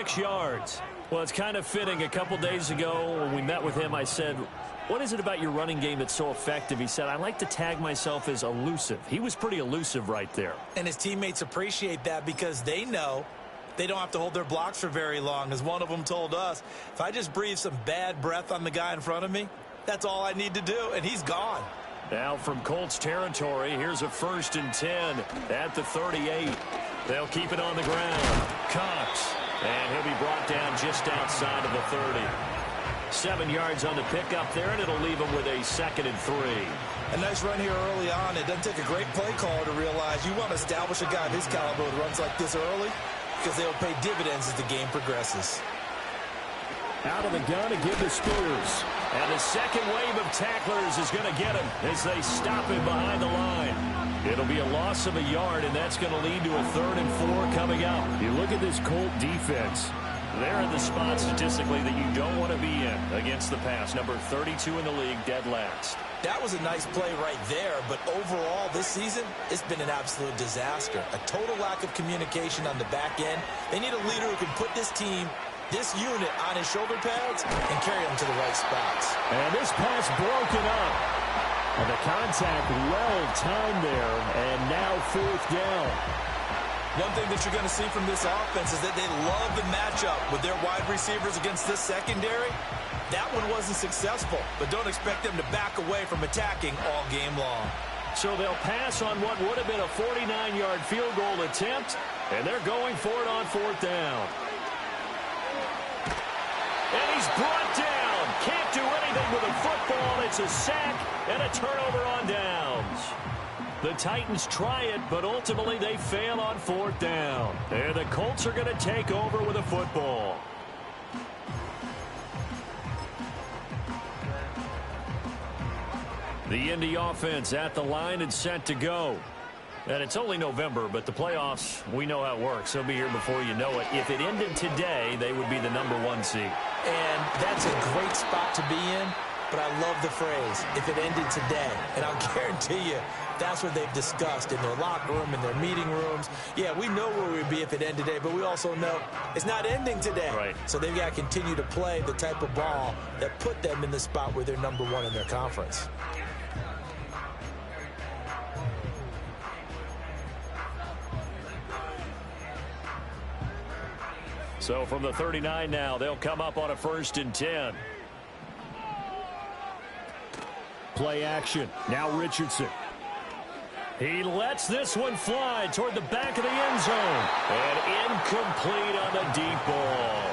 6 yards. Well, it's kind of fitting. A couple days ago when we met with him, I said, what is it about your running game that's so effective? He said, I like to tag myself as elusive. He was pretty elusive right there. And his teammates appreciate that because they know they don't have to hold their blocks for very long. As one of them told us, if I just breathe some bad breath on the guy in front of me, that's all I need to do, and he's gone. Now from Colts territory, here's a 1st and 10 at the 38. They'll keep it on the ground. Cox. And he'll be brought down just outside of the 30. 7 yards on the pickup there, and it'll leave him with a 2nd and 3. A nice run here early on. It doesn't take a great play caller to realize you want to establish a guy of his caliber who runs like this early because they'll pay dividends as the game progresses. Out of the gun to give to Spears. And the second wave of tacklers is going to get him as they stop him behind the line. It'll be a loss of a yard, and that's going to lead to a 3rd and 4 coming up. You look at this Colt defense. They're in the spot statistically that you don't want to be in against the pass. Number 32 in the league, dead last. That was a nice play right there, but overall this season, it's been an absolute disaster. A total lack of communication on the back end. They need a leader who can put this team, this unit, on his shoulder pads and carry them to the right spots. And this pass broken up. And the contact well timed there, and now 4th down. One thing that you're going to see from this offense is that they love the matchup with their wide receivers against this secondary. That one wasn't successful, but don't expect them to back away from attacking all game long. So they'll pass on what would have been a 49-yard field goal attempt, and they're going for it on 4th down. And he's brought down. Can't do anything with a football. It's a sack and a turnover on downs. The Titans try it, but ultimately they fail on 4th down. And the Colts are going to take over with a football. The Indy offense at the line and set to go. And it's only November, but the playoffs, we know how it works. They'll be here before you know it. If it ended today, they would be the number 1 seed. And that's a great spot to be in, but I love the phrase, if it ended today. And I'll guarantee you, that's what they've discussed in their locker room, in their meeting rooms. Yeah, we know where we'd be if it ended today, but we also know it's not ending today. Right. So they've got to continue to play the type of ball that put them in the spot where they're number 1 in their conference. So from the 39 now, they'll come up on a 1st and 10. Play action. Now Richardson. He lets this one fly toward the back of the end zone. And incomplete on the deep ball.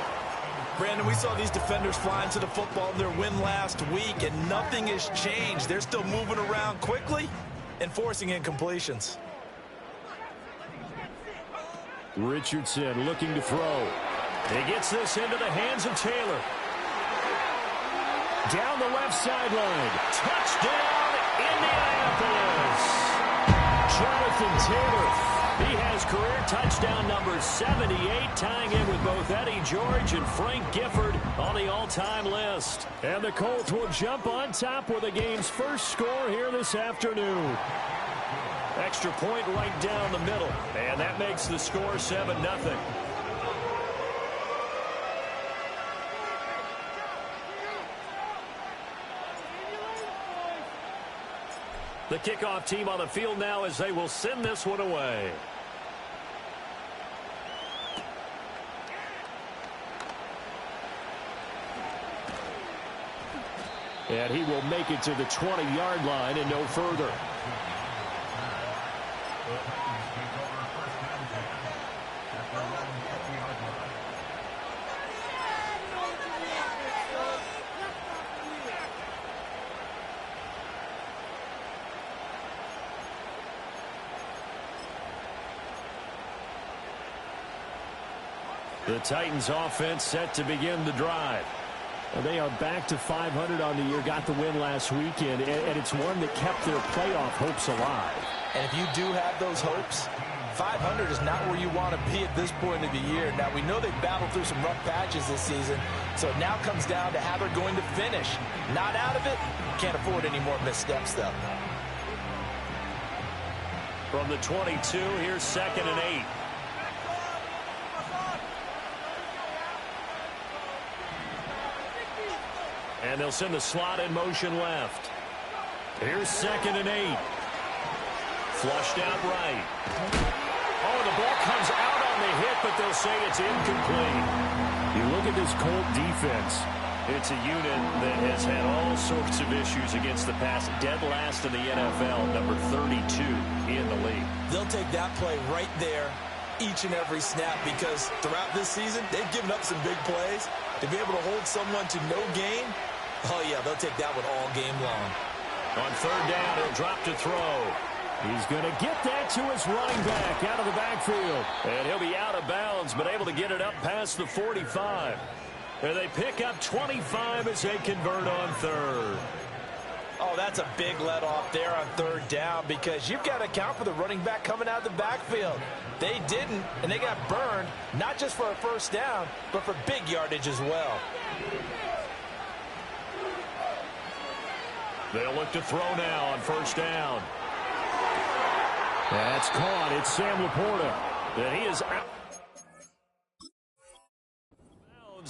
Brandon, we saw these defenders fly into the football in their win last week, and nothing has changed. They're still moving around quickly and forcing incompletions. Richardson looking to throw. He gets this into the hands of Taylor. Down the left sideline. Touchdown, Indianapolis. Jonathan Taylor. He has career touchdown number 78, tying in with both Eddie George and Frank Gifford on the all-time list. And the Colts will jump on top with the game's first score here this afternoon. Extra point right down the middle. And that makes the score 7-0. The kickoff team on the field now as they will send this one away. And he will make it to the 20-yard line and no further. The Titans offense set to begin the drive. They are back to 500 on the year, got the win last weekend, and it's one that kept their playoff hopes alive. And if you do have those hopes, 500 is not where you want to be at this point of the year. Now, we know they've battled through some rough patches this season, so it now comes down to how they're going to finish. Not out of it, can't afford any more missteps, though. From the 22, here's 2nd and 8. And they'll send the slot in motion left. Here's 2nd and 8. Flushed out right. Oh, the ball comes out on the hit, but they'll say it's incomplete. You look at this Colt defense. It's a unit that has had all sorts of issues against the pass. Dead last in the NFL, number 32 in the league. They'll take that play right there each and every snap because throughout this season, they've given up some big plays. To be able to hold someone to no gain, oh, yeah, they'll take that one all game long. On 3rd down, he'll drop to throw. He's going to get that to his running back out of the backfield. And he'll be out of bounds, but able to get it up past the 45. And they pick up 25 as they convert on 3rd. Oh, that's a big let off there on 3rd down because you've got to account for the running back coming out of the backfield. They didn't, and they got burned, not just for a 1st down, but for big yardage as well. They'll look to throw now on 1st down. That's caught. It's Sam Laporta. And he is out.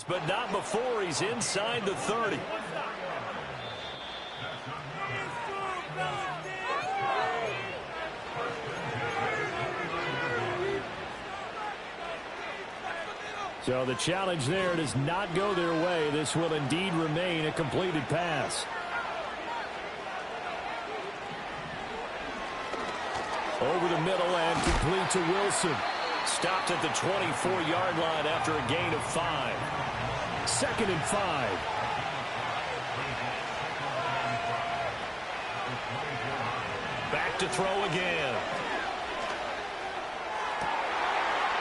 But not before he's inside the 30. So the challenge there does not go their way. This will indeed remain a completed pass. Over the middle and complete to Wilson. Stopped at the 24-yard line after a gain of 5. 2nd and 5. Back to throw again.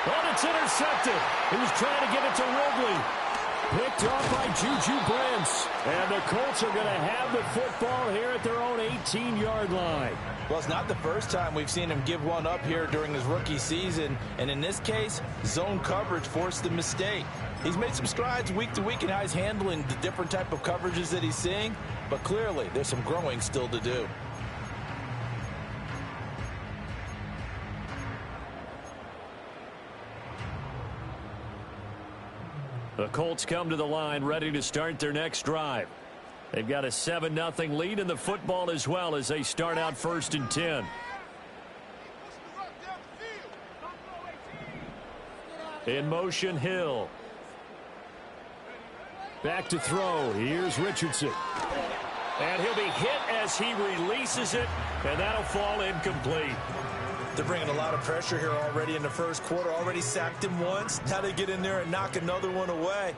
Oh, it's intercepted. He was trying to get it to Ridley. Picked off by Juju Brents. And the Colts are going to have the football here at their own 18-yard line. Well, it's not the first time we've seen him give one up here during his rookie season. And in this case, zone coverage forced the mistake. He's made some strides week to week in how he's handling the different type of coverages that he's seeing. But clearly, there's some growing still to do. The Colts come to the line ready to start their next drive. They've got a 7-0 lead in the football as well as they start out 1st and 10. In motion, Hill. Back to throw. Here's Richardson. And he'll be hit as he releases it, and that'll fall incomplete. They're bringing a lot of pressure here already in the 1st quarter. Already sacked him once. Now they get in there and knock another one away.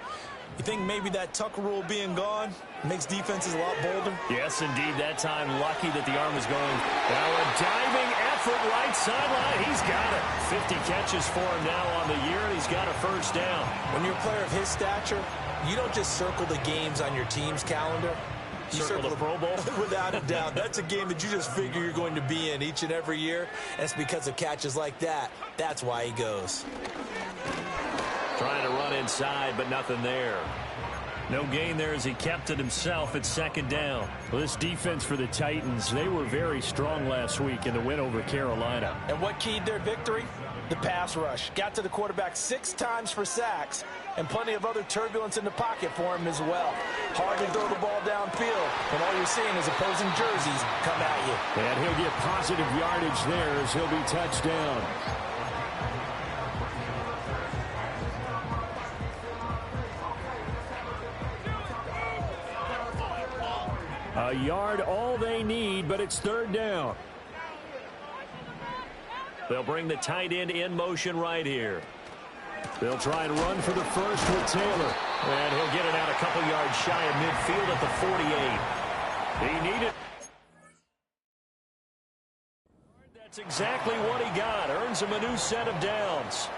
You think maybe that Tucker rule being gone makes defenses a lot bolder? Yes, indeed. That time, lucky that the arm is going. Now a diving effort right sideline. He's got it. 50 catches for him now on the year, and he's got a 1st down. When you're a player of his stature, you don't just circle the games on your team's calendar. You circle the Pro Bowl? Without a doubt. That's a game that you just figure you're going to be in each and every year. And it's because of catches like that. That's why he goes. Trying to run inside, but nothing there. No gain there as he kept it himself at 2nd down. Well, this defense for the Titans, they were very strong last week in the win over Carolina. And what keyed their victory? The pass rush. Got to the quarterback 6 times for sacks, and plenty of other turbulence in the pocket for him as well. Hard to throw the ball downfield, and all you're seeing is opposing jerseys come at you. And he'll get positive yardage there as he'll be touched down. A yard all they need, but it's 3rd down. They'll bring the tight end in motion right here. They'll try and run for the first with Taylor. And he'll get it out a couple yards shy of midfield at the 48. He needed. That's exactly what he got. Earns him a new set of downs.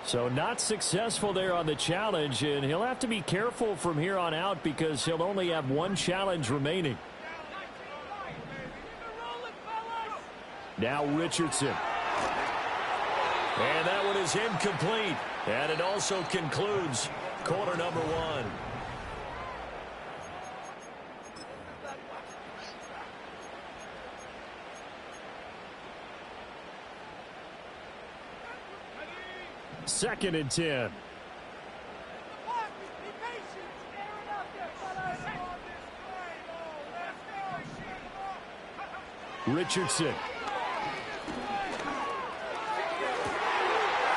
So not successful there on the challenge, and he'll have to be careful from here on out because he'll only have 1 challenge remaining. Now Richardson. And that one is incomplete. And it also concludes quarter number 1. 2nd and 10. Richardson.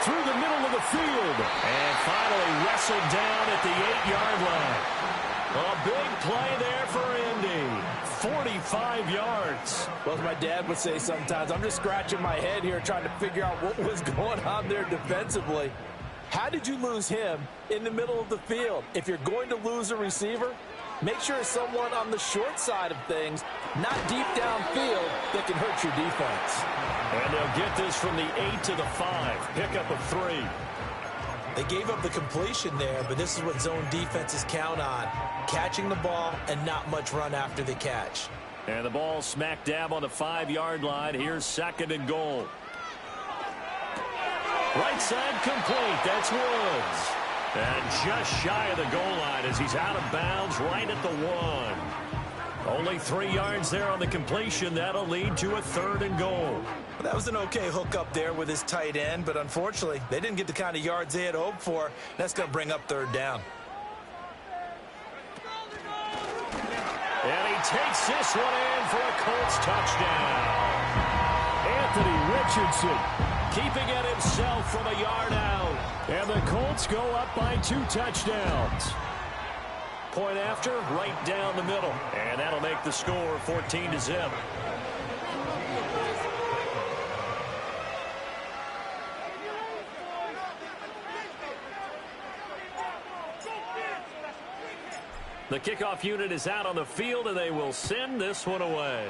Through the middle of the field. And finally wrestled down at the 8-yard line. A big play there for Indy. 45 yards. Well, as my dad would say sometimes, I'm just scratching my head here trying to figure out what was going on there defensively. How did you lose him in the middle of the field? If you're going to lose a receiver, make sure it's someone on the short side of things, not deep downfield, that can hurt your defense. And they'll get this from the 8 to the 5. Pickup of 3. They gave up the completion there, but this is what zone defenses count on. Catching the ball and not much run after the catch. And the ball smack dab on the 5-yard line. Here's 2nd and goal. Right side complete. That's Woods. And just shy of the goal line as he's out of bounds right at the 1. Only 3 yards there on the completion. That'll lead to a 3rd and goal. Well, that was an okay hook up there with his tight end, but unfortunately, they didn't get the kind of yards they had hoped for. That's going to bring up 3rd down. And he takes this one in for a Colts touchdown. Anthony Richardson Keeping it himself from a yard out. And the Colts go up by 2 touchdowns. Point after, right down the middle. And that'll make the score 14-0. The kickoff unit is out on the field, and they will send this one away.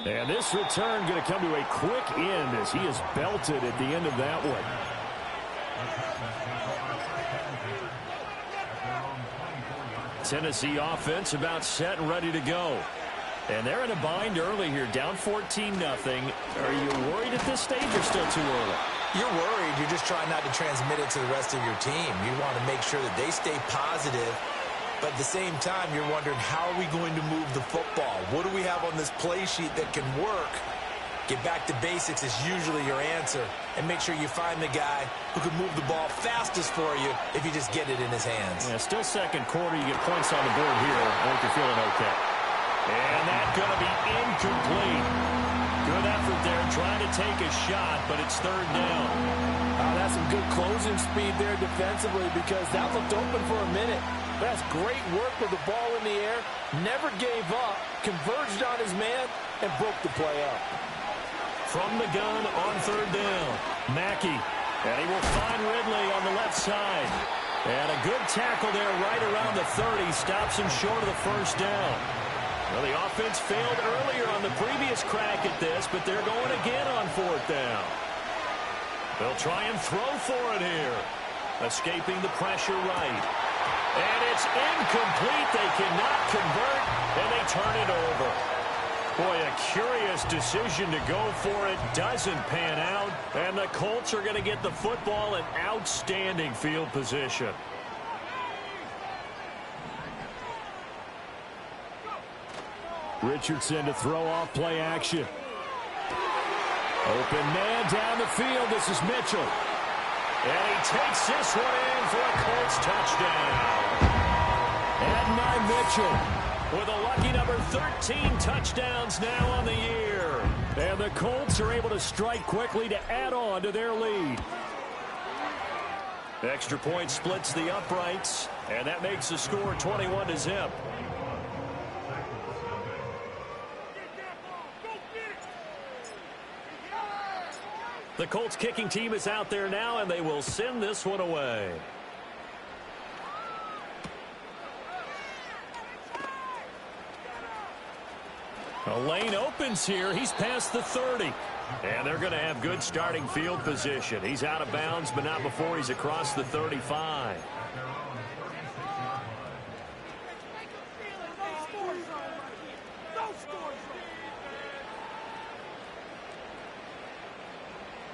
And this return going to come to a quick end as he is belted at the end of that one. Tennessee offense about set and ready to go. And they're in a bind early here, down 14-0. Are you worried at this stage or still too early? You're worried. You're just trying not to transmit it to the rest of your team. You want to make sure that they stay positive. But at the same time, you're wondering, how are we going to move the football? What do we have on this play sheet that can work? Get back to basics is usually your answer. And make sure you find the guy who can move the ball fastest for you if you just get it in his hands. Yeah, still second quarter. You get points on the board here. I think you're feeling okay. And that's going to be incomplete. Good effort there trying to take a shot, but it's 3rd down. That's some good closing speed there defensively because that looked open for a minute. That's great work with the ball in the air. Never gave up, converged on his man, and broke the play up. From the gun on 3rd down, Mackey. And he will find Ridley on the left side. And a good tackle there right around the 30. Stops him short of the 1st down. Well, the offense failed earlier on the previous crack at this, but they're going again on 4th down. They'll try and throw for it here. Escaping the pressure right. And it's incomplete. They cannot convert, and they turn it over. Boy, a curious decision to go for it. Doesn't pan out, and the Colts are going to get the football in outstanding field position. Richardson to throw off play action. Open man down the field. This is Mitchell. And he takes this one in for a Colts touchdown. Adonai Mitchell with a lucky number 13 touchdowns now on the year. And the Colts are able to strike quickly to add on to their lead. Extra point splits the uprights, and that makes the score 21-0. The Colts kicking team is out there now, and they will send this one away. A lane opens here. He's past the 30. And they're going to have good starting field position. He's out of bounds, but not before he's across the 35.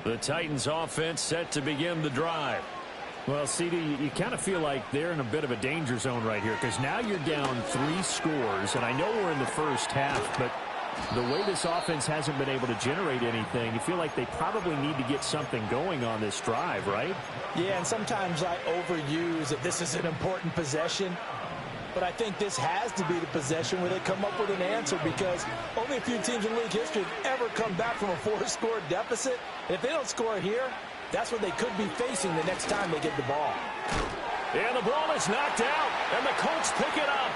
The Titans offense set to begin the drive. Well, CD, you kind of feel like they're in a bit of a danger zone right here because now you're down 3 scores, and I know we're in the first half, but The way this offense hasn't been able to generate anything, you feel like they probably need to get something going on this drive, right? Yeah, and sometimes I overuse that this is an important possession. But I think this has to be the possession where they come up with an answer, because only a few teams in league history have ever come back from a 4-score deficit. And if they don't score here, that's what they could be facing the next time they get the ball. And the ball is knocked out, and the Colts pick it up.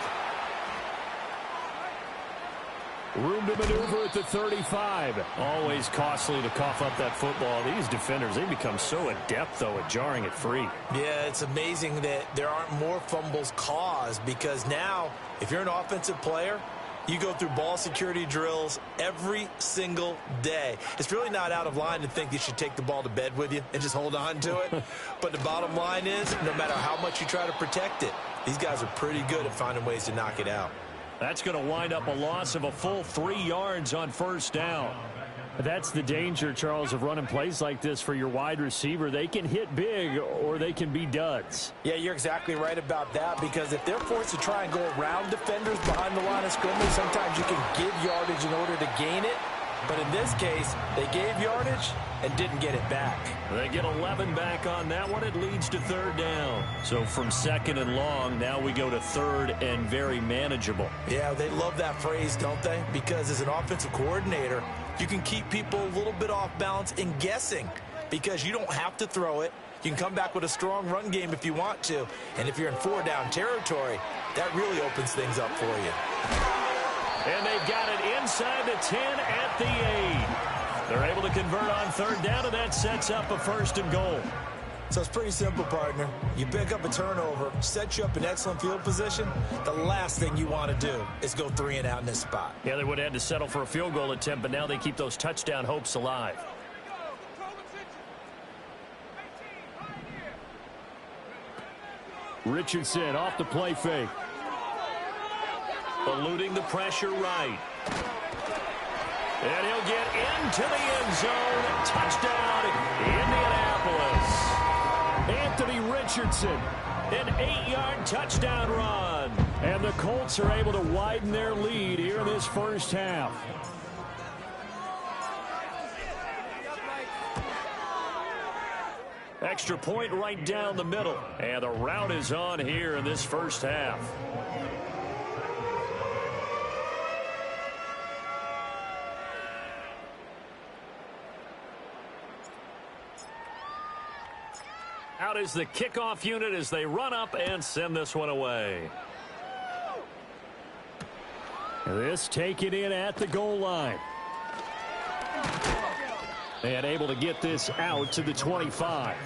Room to maneuver at the 35. Always costly to cough up that football. These defenders, they become so adept, though, at jarring it free. Yeah, it's amazing that there aren't more fumbles caused, because now, if you're an offensive player, you go through ball security drills every single day. It's really not out of line to think you should take the ball to bed with you and just hold on to it. But the bottom line is, no matter how much you try to protect it, these guys are pretty good at finding ways to knock it out. That's going to wind up a loss of a full 3 yards on first down. That's the danger, Charles, of running plays like this for your wide receiver. They can hit big or they can be duds. Yeah, you're exactly right about that, because if they're forced to try and go around defenders behind the line of scrimmage, sometimes you can give yardage in order to gain it. But in this case, they gave yardage and didn't get it back. They get 11 back on that one. It leads to third down. So from second and long, now we go to third and very manageable. Yeah, they love that phrase, don't they? Because as an offensive coordinator, you can keep people a little bit off balance and guessing, because you don't have to throw it. You can come back with a strong run game if you want to. And if you're in 4-down territory, that really opens things up for you. And they've got it inside the 10 at the 8. They're able to convert on third down, and that sets up a first and goal. So it's pretty simple, partner. You pick up a turnover, set you up in excellent field position. The last thing you want to do is go 3 and out in this spot. Yeah, they would have had to settle for a field goal attempt, but now they keep those touchdown hopes alive. Richardson off the play fake. Eluding the pressure right. And he'll get into the end zone. Touchdown, Indianapolis. Anthony Richardson, an 8-yard touchdown run. And the Colts are able to widen their lead here in this first half. Extra point right down the middle. And the route is on here in this first half. Out is the kickoff unit as they run up and send this one away. This taken in at the goal line. And able to get this out to the 25.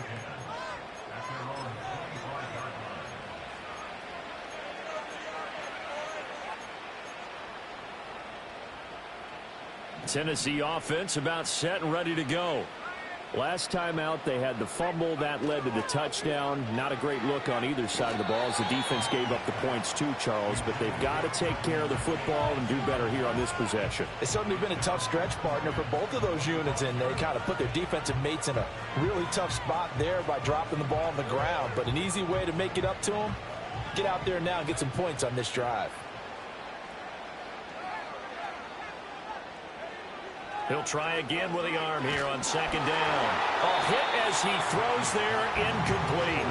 Tennessee offense about set and ready to go. Last time out, they had the fumble. That led to the touchdown. Not a great look on either side of the ball as the defense gave up the points too, Charles. But they've got to take care of the football and do better here on this possession. It's certainly been a tough stretch, partner, for both of those units, and they kind of put their defensive mates in a really tough spot there by dropping the ball on the ground. But an easy way to make it up to them, get out there now and get some points on this drive. He'll try again with the arm here on second down. A hit as he throws there, incomplete.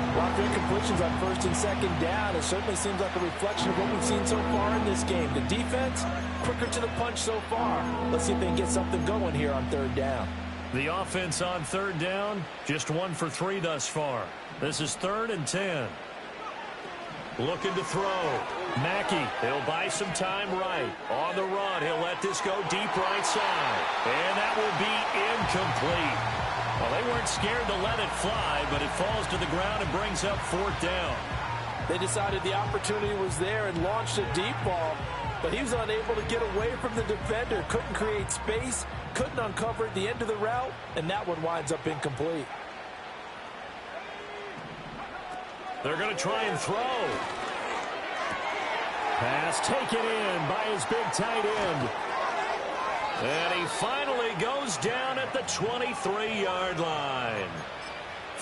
A lot of incompletions on first and second down. It certainly seems like a reflection of what we've seen so far in this game. The defense, quicker to the punch so far. Let's see if they can get something going here on third down. The offense on third down, just 1 for 3 thus far. This is 3rd and 10. Looking to throw. Mackey, he'll buy some time right. On the run, he'll let this go deep right side. And that will be incomplete. Well, they weren't scared to let it fly, but it falls to the ground and brings up 4th down. They decided the opportunity was there and launched a deep ball, but he was unable to get away from the defender. Couldn't create space, couldn't uncover at the end of the route, and that one winds up incomplete. They're going to try and throw. Pass taken in by his big tight end. And he finally goes down at the 23-yard line.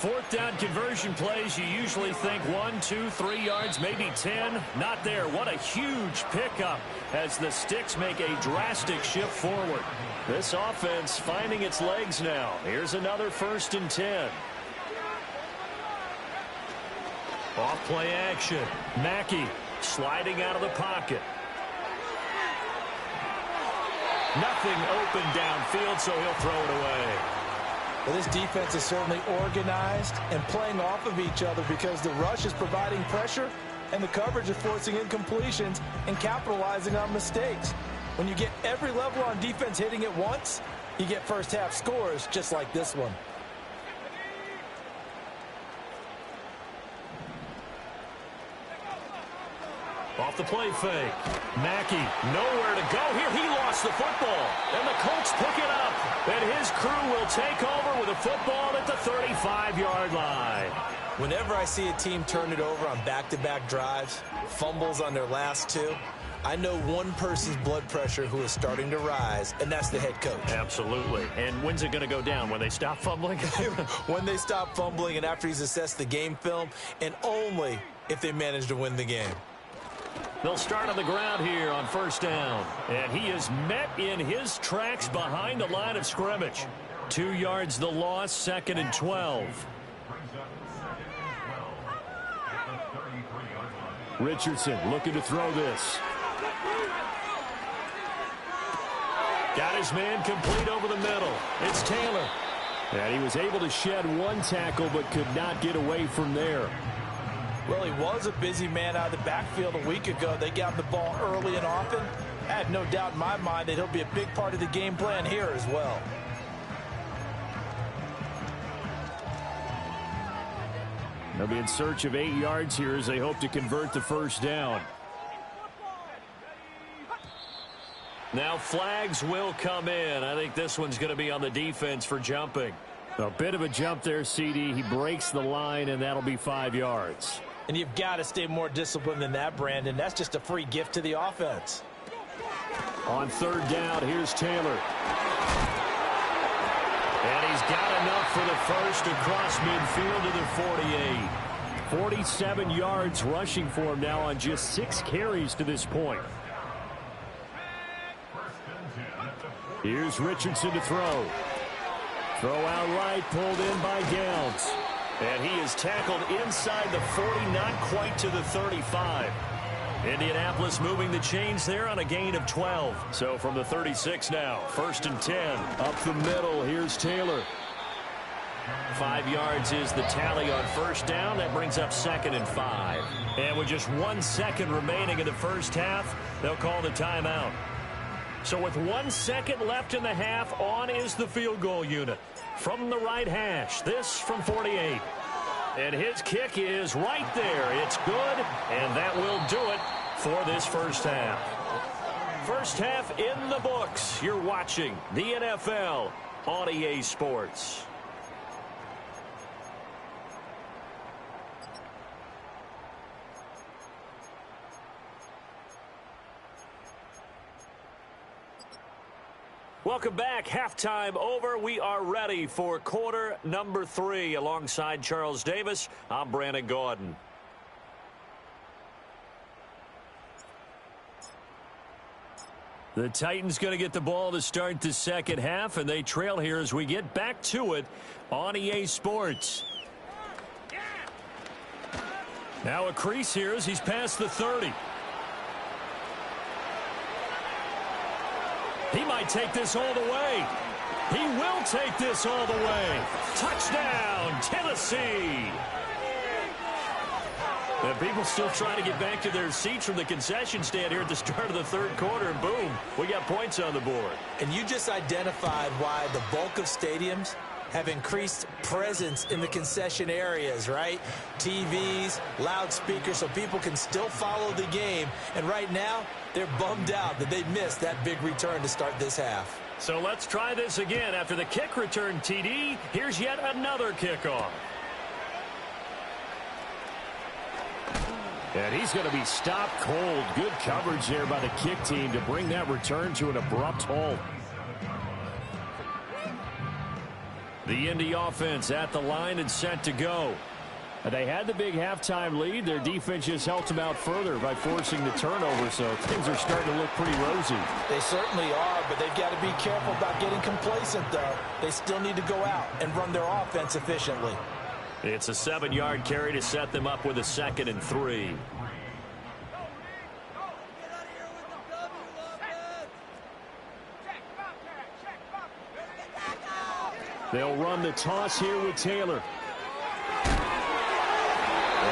Fourth down conversion plays, you usually think 1, 2, 3 yards, maybe 10. Not there. What a huge pickup as the Sticks make a drastic shift forward. This offense finding its legs now. Here's another 1st and 10. Off play action. Mackey sliding out of the pocket. Nothing open downfield, so he'll throw it away. Well, this defense is certainly organized and playing off of each other because the rush is providing pressure and the coverage is forcing incompletions and capitalizing on mistakes. When you get every level on defense hitting at once, you get first half scores just like this one. Off the play fake. Mackey, nowhere to go here. He lost the football. And the Colts pick it up. And his crew will take over with a football at the 35-yard line. Whenever I see a team turn it over on back-to-back drives, fumbles on their last two, I know one person's blood pressure who is starting to rise, and that's the head coach. Absolutely. And when's it going to go down? When they stop fumbling? When they stop fumbling and after he's assessed the game film, and only if they manage to win the game. They'll start on the ground here on 1st down. And he is met in his tracks behind the line of scrimmage. 2 yards the loss, 2nd and 12. Richardson looking to throw this. Got his man complete over the middle. It's Taylor. And he was able to shed one tackle but could not get away from there. Well, he was a busy man out of the backfield a week ago. They got him the ball early and often. I have no doubt in my mind that he'll be a big part of the game plan here as well. They'll be in search of 8 yards here as they hope to convert the 1st down. Now flags will come in. I think this one's going to be on the defense for jumping. A bit of a jump there, CD. He breaks the line, and that'll be 5 yards. And you've got to stay more disciplined than that, Brandon. That's just a free gift to the offense. On 3rd down, here's Taylor. And he's got enough for the first across midfield to the 48. 47 yards rushing for him now on just 6 carries to this point. Here's Richardson to throw. Throw out right, pulled in by Downs. And he is tackled inside the 40, not quite to the 35. Indianapolis moving the chains there on a gain of 12. So from the 36 now, 1st and 10. Up the middle, here's Taylor. 5 yards is the tally on 1st down. That brings up 2nd and 5. And with just 1 second remaining in the 1st half, they'll call the timeout. So with 1 second left in the half, on is the field goal unit. From the right hash, this from 48. And his kick is right there. It's good, and that will do it for this 1st half. 1st half in the books. You're watching the NFL on EA Sports. Welcome back. Halftime over. We are ready for quarter number 3. Alongside Charles Davis, I'm Brandon Gaudin. The Titans going to get the ball to start the 2nd half, and they trail here as we get back to it on EA Sports. Now a crease here as he's past the 30. He might take this all the way. He will take this all the way. Touchdown, Tennessee. And people still trying to get back to their seats from the concession stand here at the start of the 3rd quarter, and boom, we got points on the board. And you just identified why the bulk of stadiums have increased presence in the concession areas, right? TVs, loudspeakers, so people can still follow the game. And right now, they're bummed out that they missed that big return to start this half. So let's try this again. After the kick return, TD, here's yet another kickoff. And he's going to be stopped cold. Good coverage there by the kick team to bring that return to an abrupt halt. The Indy offense at the line and set to go. They had the big halftime lead. Their defense just helped them out further by forcing the turnover, so things are starting to look pretty rosy. They certainly are, but they've got to be careful about getting complacent, though. They still need to go out and run their offense efficiently. It's a 7-yard carry to set them up with a 2nd and 3. They'll run the toss here with Taylor. And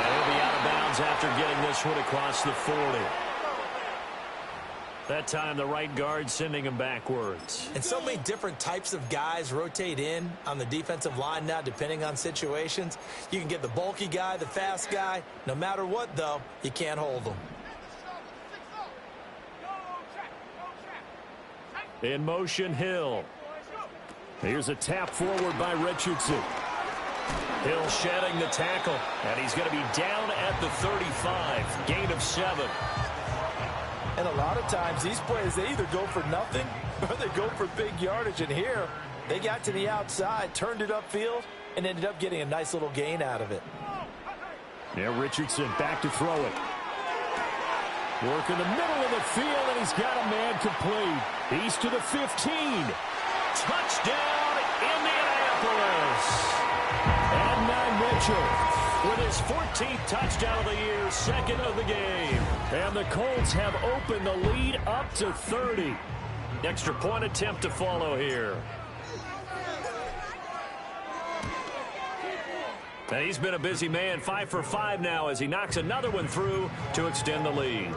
he'll be out of bounds after getting this one across the 40. That time the right guard sending him backwards. And so many different types of guys rotate in on the defensive line now depending on situations. You can get the bulky guy, the fast guy. No matter what, though, you can't hold them. In motion, Hill. Here's a tap forward by Richardson. Hill shedding the tackle, and he's going to be down at the 35. Gain of 7. And a lot of times these plays, they either go for nothing or they go for big yardage. And here, they got to the outside, turned it upfield, and ended up getting a nice little gain out of it. Now Richardson back to throw it. Work in the middle of the field, and he's got a man complete. He's to the 15. Touchdown, Indianapolis. And now Mitchell with his 14th touchdown of the year, 2nd of the game. And the Colts have opened the lead up to 30. Extra point attempt to follow here. And he's been a busy man, 5 for 5 now as he knocks another one through to extend the lead.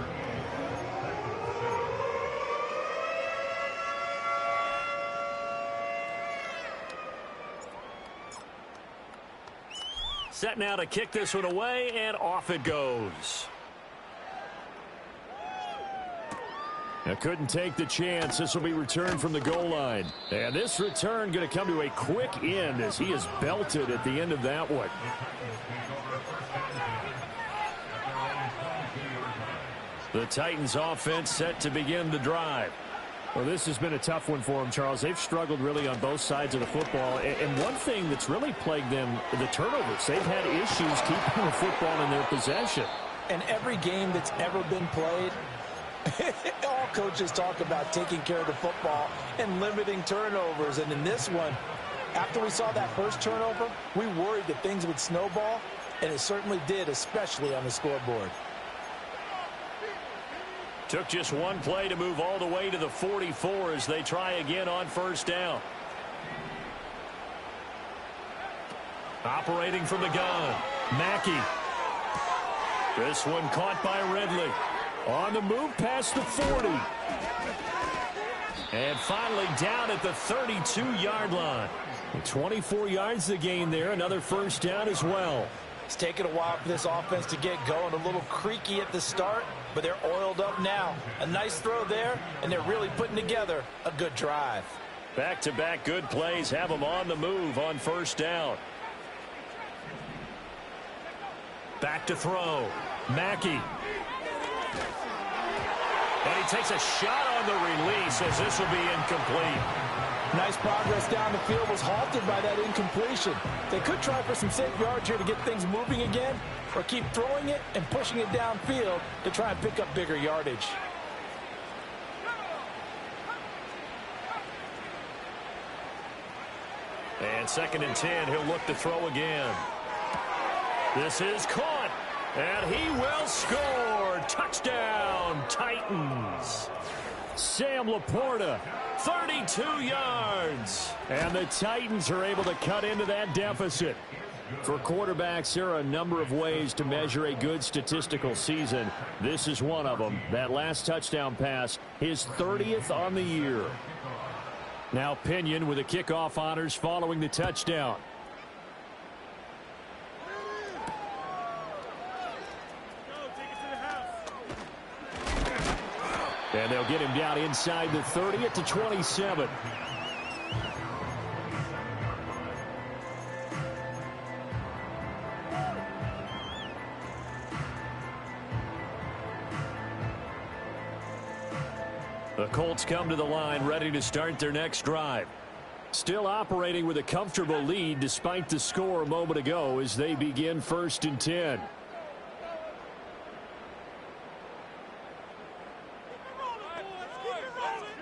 Set now to kick this one away, and off it goes. Now couldn't take the chance. This will be returned from the goal line. And this return going to come to a quick end as he is belted at the end of that one. The Titans offense set to begin the drive. Well, this has been a tough one for them, Charles. They've struggled really on both sides of the football. And one thing that's really plagued them, the turnovers. They've had issues keeping the football in their possession. And every game that's ever been played, all coaches talk about taking care of the football and limiting turnovers. And in this one, after we saw that first turnover, we worried that things would snowball, and it certainly did, especially on the scoreboard. Took just one play to move all the way to the 44 as they try again on first down. Operating from the gun, Mackey. This one caught by Ridley. On the move past the 40. And finally down at the 32-yard line. 24 yards to gain there. Another first down as well. It's taken a while for this offense to get going. A little creaky at the start, but they're oiled up now. A nice throw there, and they're really putting together a good drive. Back-to-back good plays have them on the move on first down. Back to throw. Mackey. And he takes a shot on the release as this will be incomplete. Nice progress down the field, was halted by that incompletion. They could try for some safe yards here to get things moving again, or keep throwing it and pushing it downfield to try and pick up bigger yardage. And 2nd and 10, he'll look to throw again. This is caught, and he will score. Touchdown, Titans. Sam Laporta, 32 yards. And the Titans are able to cut into that deficit. For quarterbacks, there are a number of ways to measure a good statistical season. This is one of them. That last touchdown pass, his 30th on the year. Now Pinion with the kickoff honors following the touchdown. And they'll get him down inside the 30 at the 27. The Colts come to the line ready to start their next drive. Still operating with a comfortable lead despite the score a moment ago as they begin 1st and 10.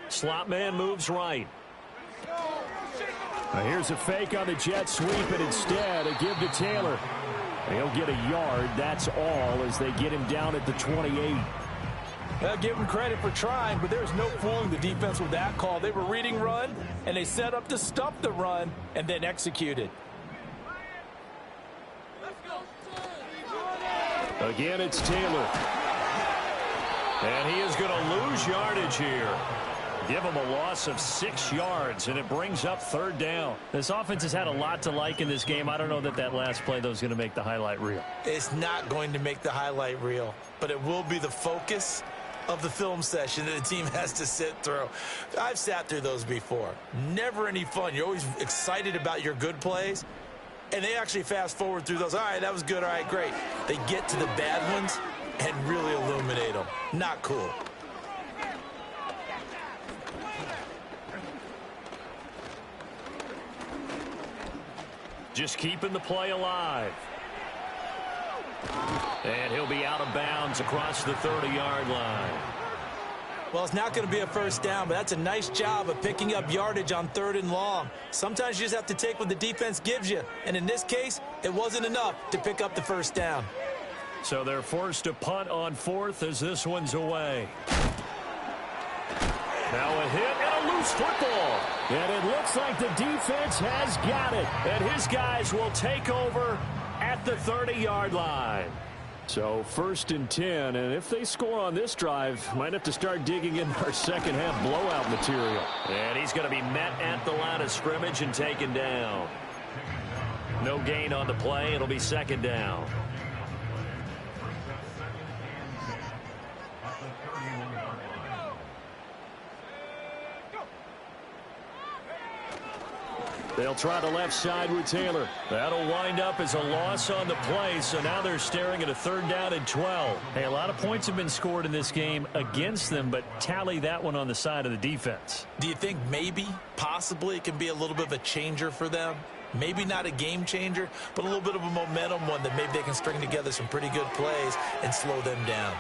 Slot man moves right. Now here's a fake on the jet sweep, and instead a give to Taylor. He'll get a yard. That's all as they get him down at the 28. I'll give him credit for trying, but there's no fooling the defense with that call. They were reading run, and they set up to stop the run and then executed. Again, it's Taylor. And he is going to lose yardage here. Give him a loss of 6 yards, and it brings up 3rd down. This offense has had a lot to like in this game. I don't know that last play, though, is going to make the highlight reel. It's not going to make the highlight reel, but it will be the focus of the film session that the team has to sit through. I've sat through those before. Never any fun. You're always excited about your good plays, and they actually fast forward through those. All right, that was good. All right, great. They get to the bad ones and really illuminate them. Not cool. Just keeping the play alive. And he'll be out of bounds across the 30-yard line. Well, it's not going to be a first down, but that's a nice job of picking up yardage on 3rd and long. Sometimes you just have to take what the defense gives you, and in this case, it wasn't enough to pick up the first down. So they're forced to punt on 4th as this one's away. Now a hit and a loose football. And it looks like the defense has got it. And his guys will take over at the 30-yard line. So 1st and 10, and if they score on this drive, might have to start digging in our second-half blowout material. And he's going to be met at the line of scrimmage and taken down. No gain on the play. It'll be 2nd down. They'll try the left side with Taylor. That'll wind up as a loss on the play, so now they're staring at a 3rd down and 12. Hey, a lot of points have been scored in this game against them, but tally that one on the side of the defense. Do you think maybe, possibly, it can be a little bit of a changer for them? Maybe not a game changer, but a little bit of a momentum one that maybe they can string together some pretty good plays and slow them down.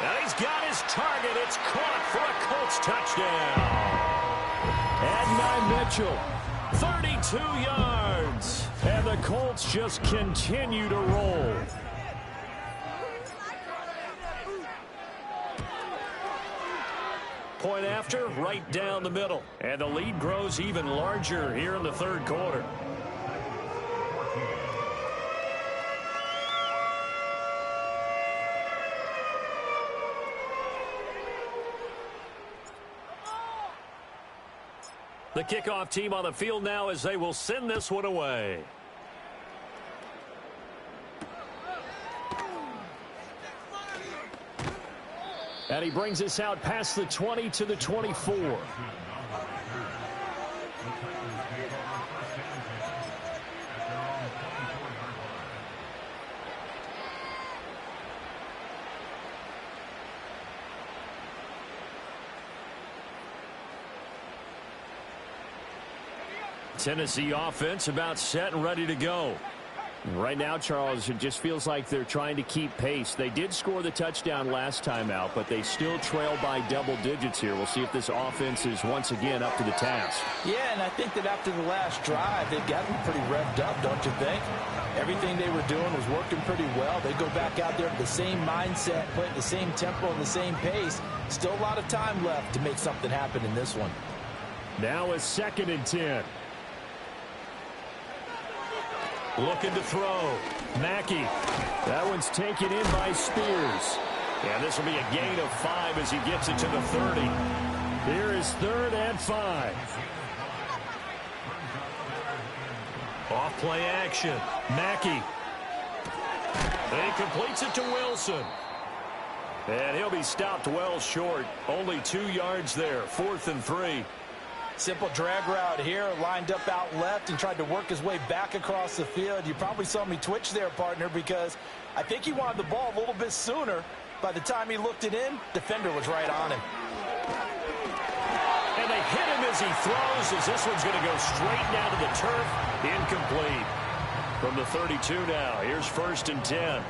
And he's got his target. It's caught for a Colts touchdown. Adonai Mitchell, 32 yards. And the Colts just continue to roll. Point after, right down the middle. And the lead grows even larger here in the 3rd quarter. The kickoff team on the field now as they will send this one away. And he brings us out past the 20 to the 24. Tennessee offense about set and ready to go. Right now, Charles, it just feels like they're trying to keep pace. They did score the touchdown last time out, but they still trail by double digits here. We'll see if this offense is once again up to the task. Yeah, and I think that after the last drive, they've gotten pretty revved up, don't you think? Everything they were doing was working pretty well. They go back out there with the same mindset, play at the same tempo and the same pace. Still a lot of time left to make something happen in this one. Now it's 2nd and 10. Looking to throw. Mackey. That one's taken in by Spears. And this will be a gain of 5 as he gets it to the 30. Here is 3rd and 5. Off play action. Mackey. And he completes it to Wilson. And he'll be stopped well short. Only 2 yards there. 4th and 3. Simple drag route here, lined up out left and tried to work his way back across the field. You probably saw me twitch there, partner, because I think he wanted the ball a little bit sooner. By the time he looked it in, defender was right on him. And they hit him as he throws, as this one's going to go straight down to the turf. Incomplete. From the 32 now, here's 1st and 10.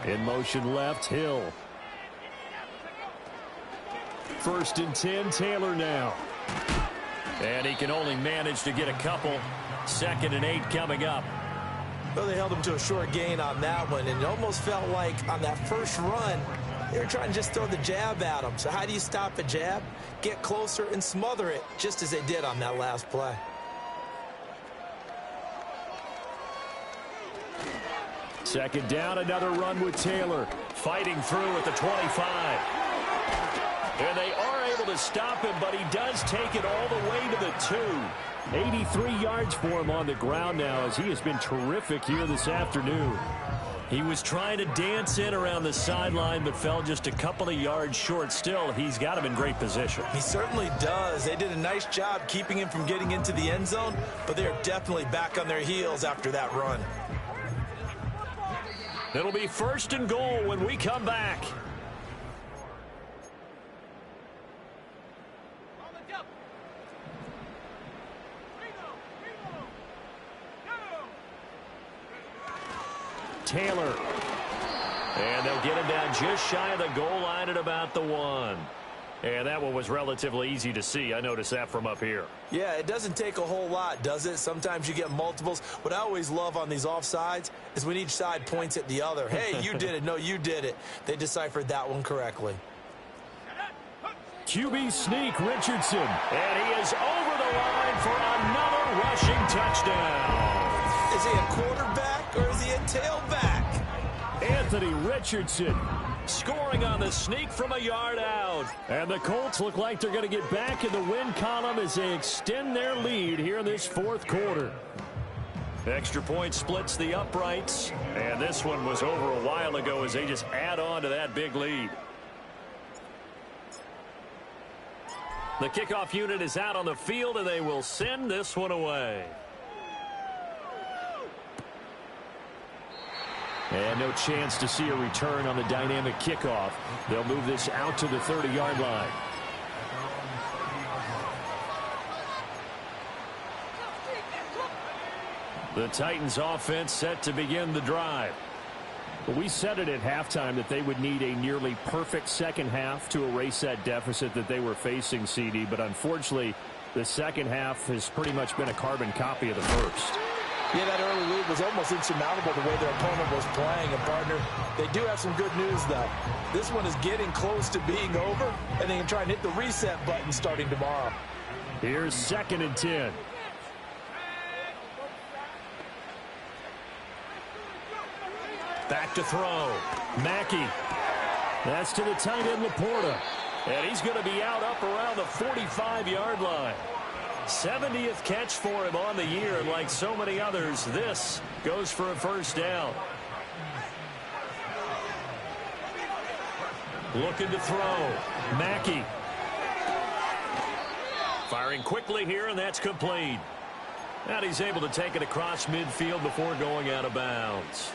In motion left, Hill. 1st and 10, Taylor now. And he can only manage to get a couple. 2nd and 8 coming up. Well, they held him to a short gain on that one, and it almost felt like on that first run, they were trying to just throw the jab at him. So how do you stop a jab? Get closer and smother it, just as they did on that last play. Second down, another run with Taylor. Fighting through at the 25. And they are able to stop him, but he does take it all the way to the 2. 83 yards for him on the ground now, as he has been terrific here this afternoon. He was trying to dance in around the sideline, but fell just a couple of yards short. Still, he's got him in great position. He certainly does. They did a nice job keeping him from getting into the end zone, but they're definitely back on their heels after that run. It'll be 1st and goal when we come back. Taylor. And they'll get him down just shy of the goal line at about the 1. And that one was relatively easy to see. I noticed that from up here. Yeah, it doesn't take a whole lot, does it? Sometimes you get multiples. What I always love on these offsides is when each side points at the other. Hey, you did it. No, you did it. They deciphered that one correctly. QB sneak, Richardson. And he is over the line for another rushing touchdown. Is he a quarterback or is he a tailback? Anthony Richardson scoring on the sneak from a yard out. And the Colts look like they're going to get back in the win column as they extend their lead here in this 4th quarter. Extra point splits the uprights. And this one was over a while ago as they just add on to that big lead. The kickoff unit is out on the field, and they will send this one away. And no chance to see a return on the dynamic kickoff. They'll move this out to the 30-yard line. The Titans offense set to begin the drive. We said it at halftime that they would need a nearly perfect second half to erase that deficit that they were facing, CD. But unfortunately, the second half has pretty much been a carbon copy of the first. Yeah, that early lead was almost insurmountable the way their opponent was playing. And, partner, they do have some good news, though. This one is getting close to being over, and they can try and hit the reset button starting tomorrow. Here's 2nd and 10. Back to throw. Mackey. That's to the tight end, Laporta. And he's going to be out up around the 45-yard line. 70th catch for him on the year, and like so many others, this goes for a 1st down. Looking to throw. Mackey. Firing quickly here, and that's complete. And he's able to take it across midfield before going out of bounds.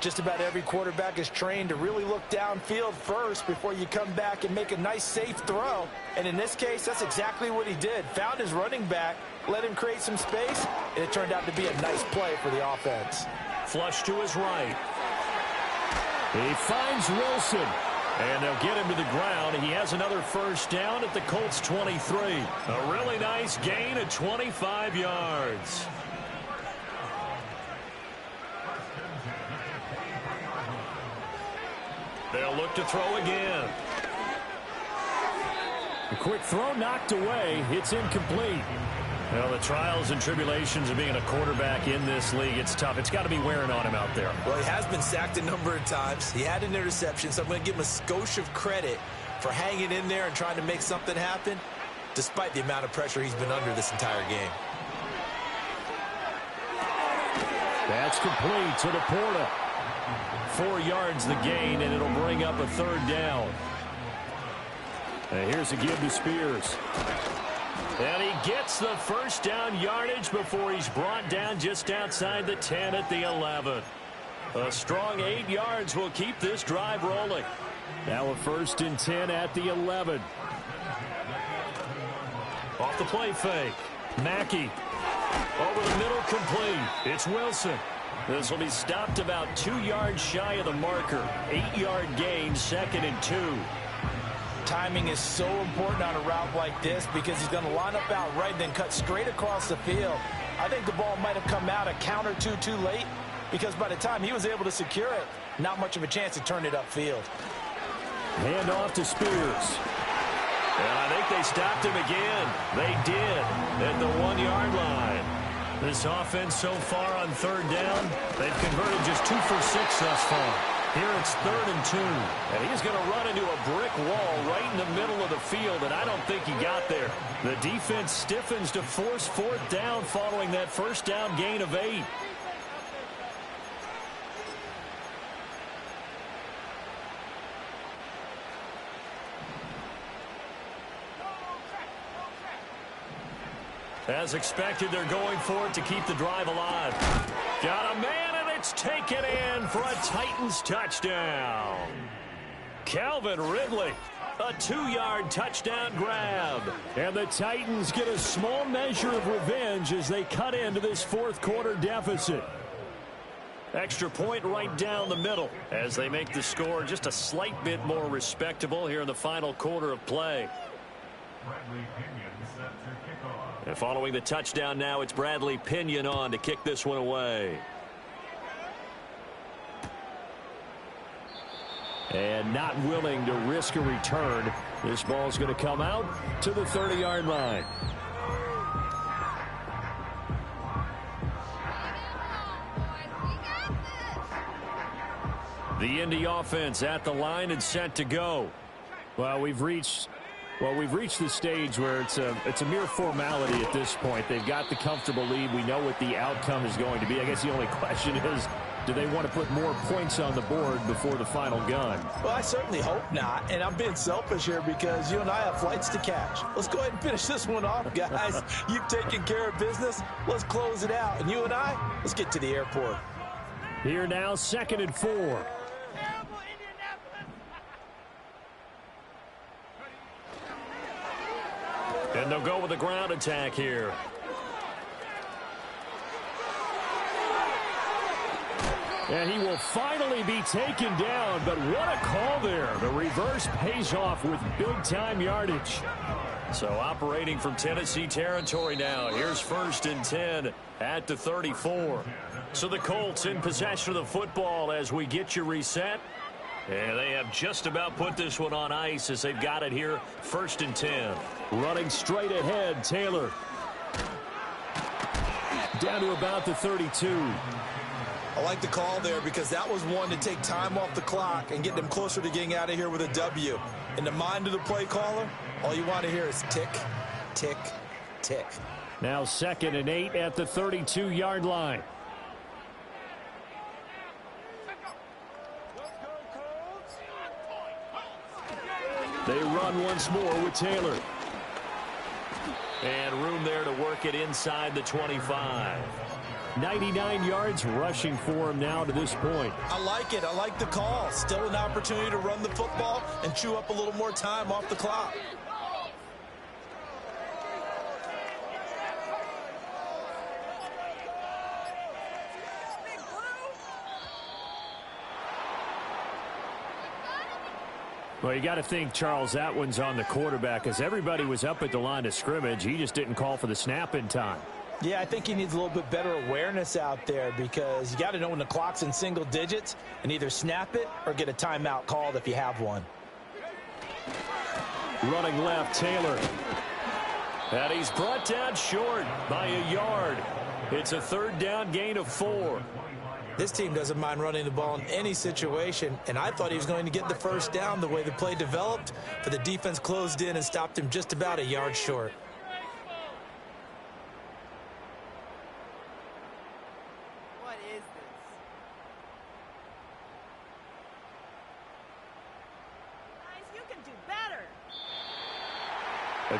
Just about every quarterback is trained to really look downfield first before you come back and make a nice, safe throw. And in this case, that's exactly what he did. Found his running back, let him create some space, and it turned out to be a nice play for the offense. Flush to his right. He finds Wilson. And they'll get him to the ground. He has another 1st down at the Colts 23. A really nice gain of 25 yards. They'll look to throw again. A quick throw knocked away. It's incomplete. Well, the trials and tribulations of being a quarterback in this league, it's tough. It's got to be wearing on him out there. Well, he has been sacked a number of times. He had an interception, so I'm going to give him a skosh of credit for hanging in there and trying to make something happen, despite the amount of pressure he's been under this entire game. That's complete to Laporta. 4 yards the gain, and it'll bring up a 3rd down. And here's a give to Spears. And he gets the 1st down yardage before he's brought down just outside the 10 at the 11. A strong 8 yards will keep this drive rolling. Now a 1st and 10 at the 11. Off the play fake. Mackey. Over the middle, complete. It's Wilson. This will be stopped about 2 yards shy of the marker. 8-yard gain, 2nd and 2. Timing is so important on a route like this because he's going to line up out right and then cut straight across the field. I think the ball might have come out a count or two too late because by the time he was able to secure it, not much of a chance to turn it upfield. Hand off to Spears. And I think they stopped him again. They did at the 1-yard line. This offense so far on 3rd down, they've converted just 2 for 6 thus far. Here it's 3rd and 2. And he's going to run into a brick wall right in the middle of the field, and I don't think he got there. The defense stiffens to force 4th down following that 1st down gain of 8. As expected, they're going for it to keep the drive alive. Got a man, and it's taken in for a Titans touchdown. Calvin Ridley, a 2-yard touchdown grab. And the Titans get a small measure of revenge as they cut into this 4th quarter deficit. Extra point right down the middle as they make the score just a slight bit more respectable here in the final quarter of play. And following the touchdown now, it's Bradley Pinion on to kick this one away. And not willing to risk a return. This ball's going to come out to the 30-yard line. The Indy offense at the line and set to go. Well, we've reached the stage where it's a mere formality at this point. They've got the comfortable lead. We know what the outcome is going to be. I guess the only question is, do they want to put more points on the board before the final gun? Well, I certainly hope not. And I'm being selfish here because you and I have flights to catch. Let's go ahead and finish this one off, guys. You've taken care of business. Let's close it out. And you and I, let's get to the airport. Here now, 2nd and 4. And they'll go with a ground attack here. And he will finally be taken down, but what a call there. The reverse pays off with big-time yardage. So operating from Tennessee territory now. Here's 1st and 10 at the 34. So the Colts in possession of the football as we get you reset. And they have just about put this one on ice as they've got it here. 1st and 10. Running straight ahead, Taylor. Down to about the 32. I like the call there because that was one to take time off the clock and get them closer to getting out of here with a W. In the mind of the play caller, all you want to hear is tick, tick, tick. Now 2nd and 8 at the 32-yard line. They run once more with Taylor. And room there to work it inside the 25. 99 yards rushing for him now to this point. I like it. I like the call. Still an opportunity to run the football and chew up a little more time off the clock. Well, you got to think, Charles, that one's on the quarterback as everybody was up at the line of scrimmage. He just didn't call for the snap in time. Yeah, I think he needs a little bit better awareness out there because you got to know when the clock's in single digits and either snap it or get a timeout called if you have one. Running left, Taylor. And he's brought down short by a yard. It's a 3rd down gain of 4. This team doesn't mind running the ball in any situation, and I thought he was going to get the 1st down the way the play developed, but the defense closed in and stopped him just about a yard short. What is this? Guys, you can do better.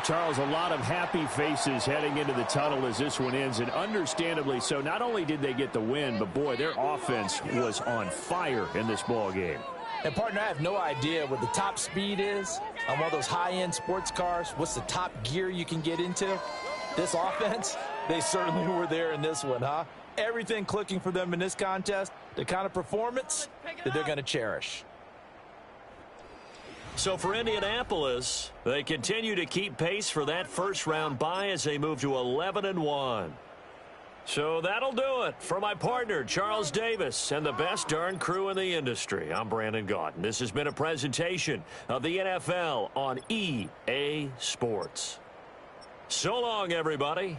Charles, a lot of happy faces heading into the tunnel as this one ends, and understandably so. Not only did they get the win, but boy, their offense was on fire in this ball game. And, partner, I have no idea what the top speed is on one of those high-end sports cars. What's the top gear you can get into? This offense, they certainly were there in this one, huh? Everything clicking for them in this contest, the kind of performance that they're going to cherish. So for Indianapolis, they continue to keep pace for that first-round bye as they move to 11-1. So that'll do it for my partner, Charles Davis, and the best darn crew in the industry. I'm Brandon Gaudin. This has been a presentation of the NFL on EA Sports. So long, everybody.